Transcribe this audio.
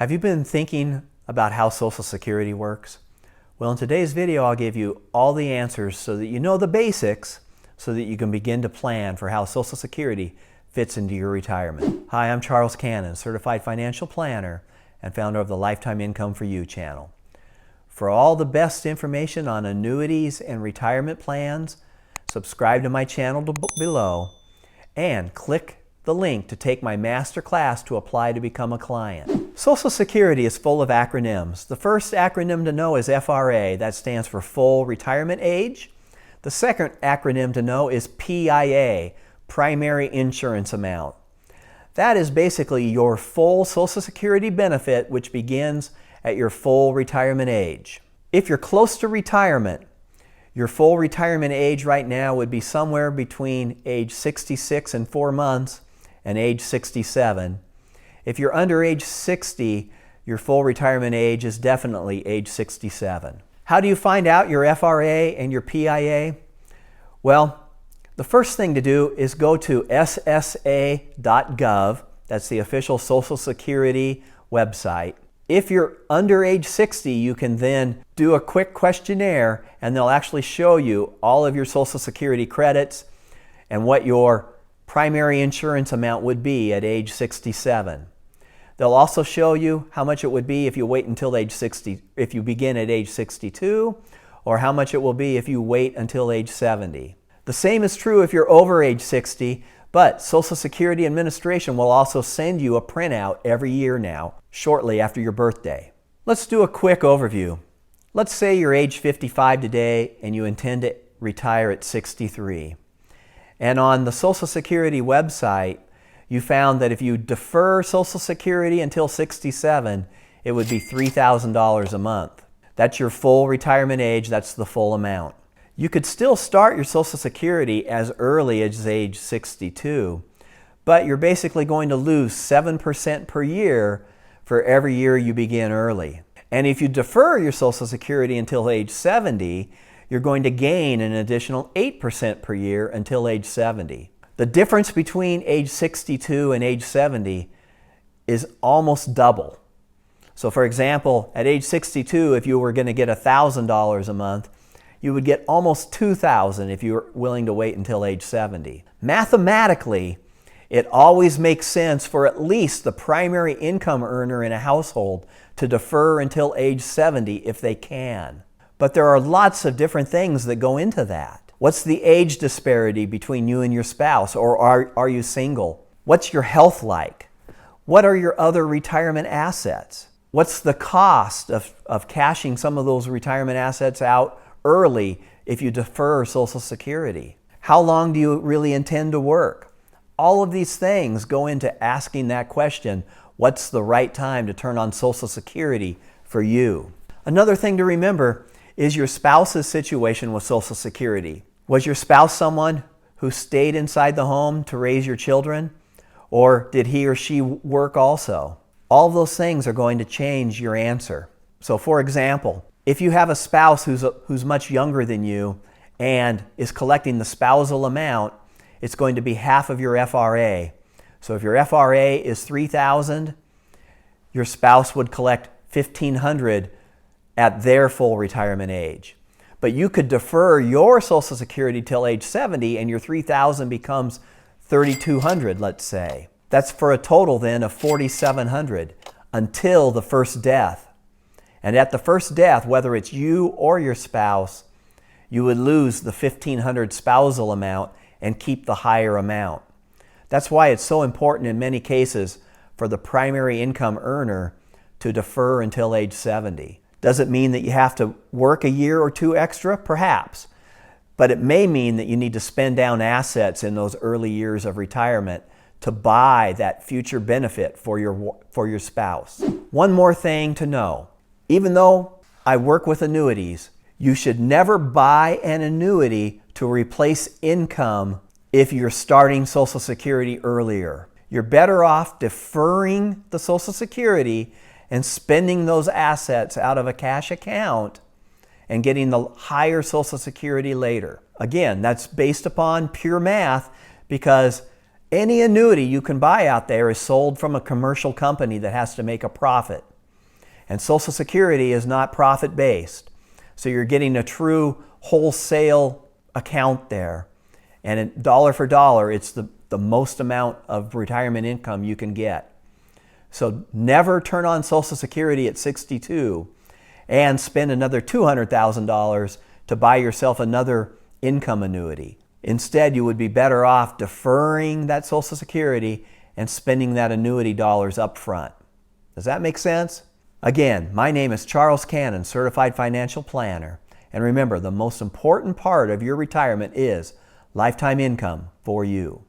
Have you been thinking about how Social Security works? Well, in today's video, I'll give you all the answers so that you know the basics so that you can begin to plan for how Social Security fits into your retirement. Hi, I'm Charles Cannon, Certified Financial Planner and founder of the Lifetime Income for You channel. For all the best information on annuities and retirement plans, subscribe to my channel below and click the link to take my Masterclass to apply to become a client. Social Security is full of acronyms. The first acronym to know is FRA. That stands for Full Retirement Age. The second acronym to know is PIA, Primary Insurance Amount. That is basically your full Social Security benefit, which begins at your full retirement age. If you're close to retirement, your full retirement age right now would be somewhere between age 66 and 4 months and age 67. If you're under age 60, your full retirement age is definitely age 67. How do you find out your FRA and your PIA? Well, the first thing to do is go to ssa.gov. That's the official Social Security website. If you're under age 60, you can then do a quick questionnaire and they'll actually show you all of your Social Security credits and what your primary insurance amount would be at age 67. They'll also show you how much it would be if you wait until age 60, if you begin at age 62, or how much it will be if you wait until age 70. The same is true if you're over age 60, but Social Security Administration will also send you a printout every year now, shortly after your birthday. Let's do a quick overview. Let's say you're age 55 today and you intend to retire at 63. And on the Social Security website, you found that if you defer Social Security until 67, it would be $3,000 a month. That's your full retirement age, that's the full amount. You could still start your Social Security as early as age 62, but you're basically going to lose 7% per year for every year you begin early. And if you defer your Social Security until age 70, you're going to gain an additional 8% per year until age 70. The difference between age 62 and age 70 is almost double. So for example, at age 62, if you were going to get $1,000 a month, you would get almost $2,000 if you were willing to wait until age 70. Mathematically, it always makes sense for at least the primary income earner in a household to defer until age 70 if they can. But there are lots of different things that go into that. What's the age disparity between you and your spouse, or are you single? What's your health like? What are your other retirement assets? What's the cost of cashing some of those retirement assets out early if you defer Social Security? How long do you really intend to work? All of these things go into asking that question, what's the right time to turn on Social Security for you? Another thing to remember is your spouse's situation with Social Security. Was your spouse someone who stayed inside the home to raise your children? Or did he or she work also? All of those things are going to change your answer. So for example, if you have a spouse who's much younger than you and is collecting the spousal amount, it's going to be half of your FRA. So if your FRA is $3,000, your spouse would collect $1,500 at their full retirement age. But you could defer your Social Security till age 70 and your $3,000 becomes $3,200, let's say. That's for a total then of $4,700 until the first death. And at the first death, whether it's you or your spouse, you would lose the $1,500 spousal amount and keep the higher amount. That's why it's so important in many cases for the primary income earner to defer until age 70. Does it mean that you have to work a year or two extra? Perhaps. But it may mean that you need to spend down assets in those early years of retirement to buy that future benefit for your spouse. One more thing to know. Even though I work with annuities, you should never buy an annuity to replace income if you're starting Social Security earlier. You're better off deferring the Social Security and spending those assets out of a cash account and getting the higher Social Security later. Again, that's based upon pure math because any annuity you can buy out there is sold from a commercial company that has to make a profit. And Social Security is not profit-based. So you're getting a true wholesale account there. And dollar for dollar, it's the most amount of retirement income you can get. So never turn on Social Security at 62 and spend another $200,000 to buy yourself another income annuity. Instead, you would be better off deferring that Social Security and spending that annuity dollars up front. Does that make sense? Again, my name is Charles Cannon, Certified Financial Planner. And remember, the most important part of your retirement is lifetime income for you.